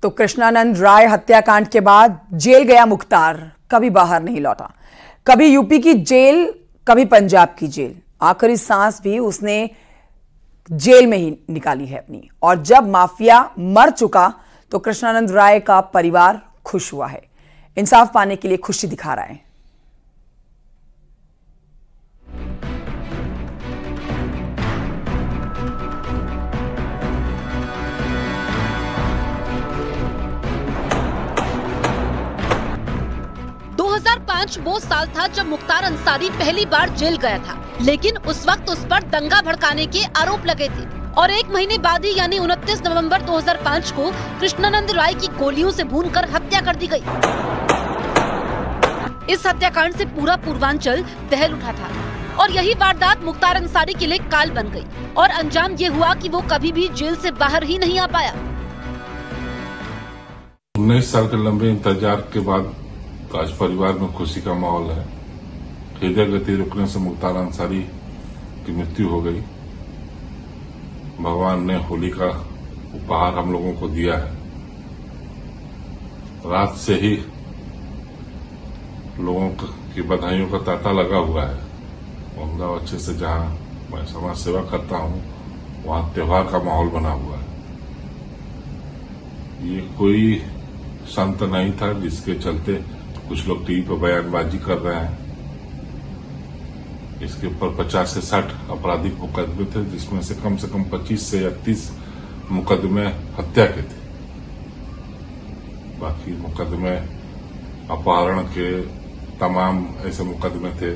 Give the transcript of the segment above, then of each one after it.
तो कृष्णानंद राय हत्याकांड के बाद जेल गया मुख्तार कभी बाहर नहीं लौटा। कभी यूपी की जेल, कभी पंजाब की जेल, आखिरी सांस भी उसने जेल में ही निकाली है अपनी। और जब माफिया मर चुका तो कृष्णानंद राय का परिवार खुश हुआ है, इंसाफ पाने के लिए खुशी दिखा रहा है। वो साल था जब मुख्तार अंसारी पहली बार जेल गया था, लेकिन उस वक्त उस पर दंगा भड़काने के आरोप लगे थे और एक महीने बाद ही यानी 29 नवंबर 2005 को कृष्णानंद राय की गोलियों से भूनकर हत्या कर दी गई। इस हत्याकांड से पूरा पूर्वांचल दहल उठा था और यही वारदात मुख्तार अंसारी के लिए काल बन गई और अंजाम ये हुआ कि वो कभी भी जेल से बाहर ही नहीं आ पाया। 19 साल के लंबे इंतजार के बाद आज परिवार में खुशी का माहौल है। हृदय गति रुकने से मुख्तार अंसारी की मृत्यु हो गई। भगवान ने होली का उपहार हम लोगों को दिया है। रात से ही लोगों की बधाइयों का तांता लगा हुआ है। उमदा अच्छे से जहां मैं समाज सेवा करता हूं वहां त्योहार का माहौल बना हुआ है। ये कोई संत नहीं था जिसके चलते कुछ लोग टीवी पर बयानबाजी कर रहे हैं। इसके ऊपर 50 से 60 आपराधिक मुकदमे थे, जिसमें से कम 25 से 31 मुकदमे हत्या के थे। बाकी मुकदमे अपहरण के तमाम ऐसे मुकदमे थे।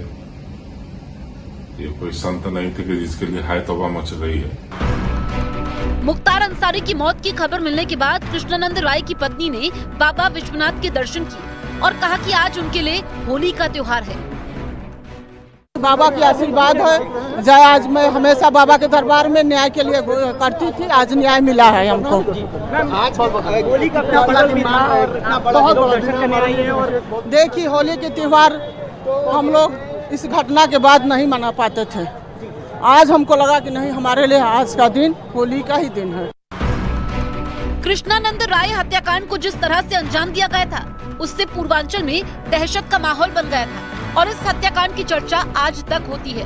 ये कोई संत नहीं थे कि जिसके लिए हाय तौबा मच रही है। मुख्तार अंसारी की मौत की खबर मिलने के बाद कृष्णानंद राय की पत्नी ने बाबा विश्वनाथ के दर्शन किए और कहा कि आज उनके लिए होली का त्योहार है। बाबा की आशीर्वाद है। जय आज मैं हमेशा बाबा के दरबार में न्याय के लिए करती थी, आज न्याय मिला है हमको। आज होली का बड़ा दिन था और बहुत दर्शन करने आई है। और देखिए होली के त्योहार हम लोग इस घटना के बाद नहीं मना पाते थे। आज हमको लगा कि नहीं, हमारे लिए आज का दिन होली का ही दिन है। कृष्णानंद राय हत्याकांड को जिस तरह से अंजाम दिया गया था, उससे पूर्वांचल में दहशत का माहौल बन गया था और इस हत्याकांड की चर्चा आज तक होती है।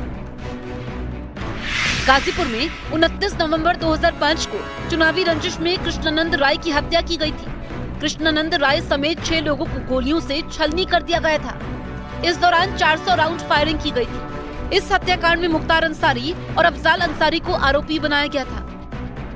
गाजीपुर में 29 नवंबर 2005 को चुनावी रंजिश में कृष्णानंद राय की हत्या की गई थी। कृष्णानंद राय समेत 6 लोगों को गोलियों से छलनी कर दिया गया था। इस दौरान 400 राउंड फायरिंग की गई थी। इस हत्याकांड में मुख्तार अंसारी और अफजाल अंसारी को आरोपी बनाया गया था।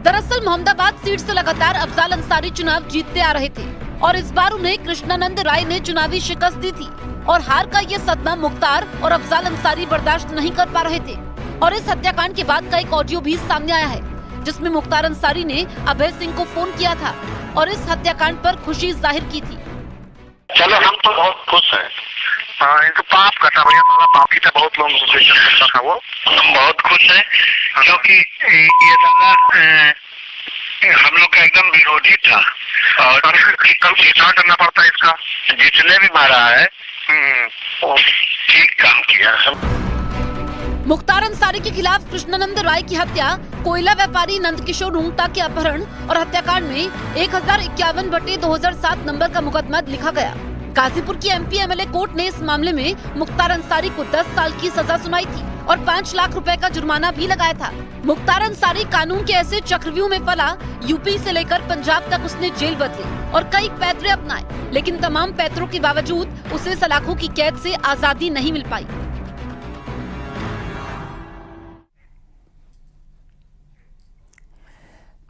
दरअसल मोहम्मदाबाद सीट से लगातार अफजाल अंसारी चुनाव जीतते आ रहे थे और इस बार उन्हें कृष्णानंद राय ने चुनावी शिकस्त दी थी और हार का ये सदमा मुख्तार और अफजाल अंसारी बर्दाश्त नहीं कर पा रहे थे। और इस हत्याकांड के बाद का एक ऑडियो भी सामने आया है, जिसमें मुख्तार अंसारी ने अभय सिंह को फोन किया था और इस हत्याकांड पर खुशी जाहिर की थी। चलो हम तो बहुत खुश हैं। इनको पाप करता भैया, साला पापी था, बहुत लोग करता था वो। हम बहुत खुश हैं क्योंकि ये साला हम लोग का एकदम विरोधी था और कल घिसाव करना पड़ता है इसका। जिसने भी मारा है वो ठीक काम किया। मुख्तार अंसारी के खिलाफ कृष्णानंद राय की हत्या, कोयला व्यापारी नंदकिशोर रुंगटा के अपहरण और हत्याकांड में 1051/2007 नंबर का मुकदमा लिखा गया। गाजीपुर की एमपी एमएलए कोर्ट ने इस मामले में मुख्तार अंसारी को 10 साल की सजा सुनाई थी और 5 लाख रुपए का जुर्माना भी लगाया था। मुख्तार अंसारी कानून के ऐसे चक्रव्यूह में पला, यूपी से लेकर पंजाब तक उसने जेल बदले और कई पैतरे अपनाए, लेकिन तमाम पैतरों के बावजूद उसे सलाखों की कैद से आजादी नहीं मिल पाई।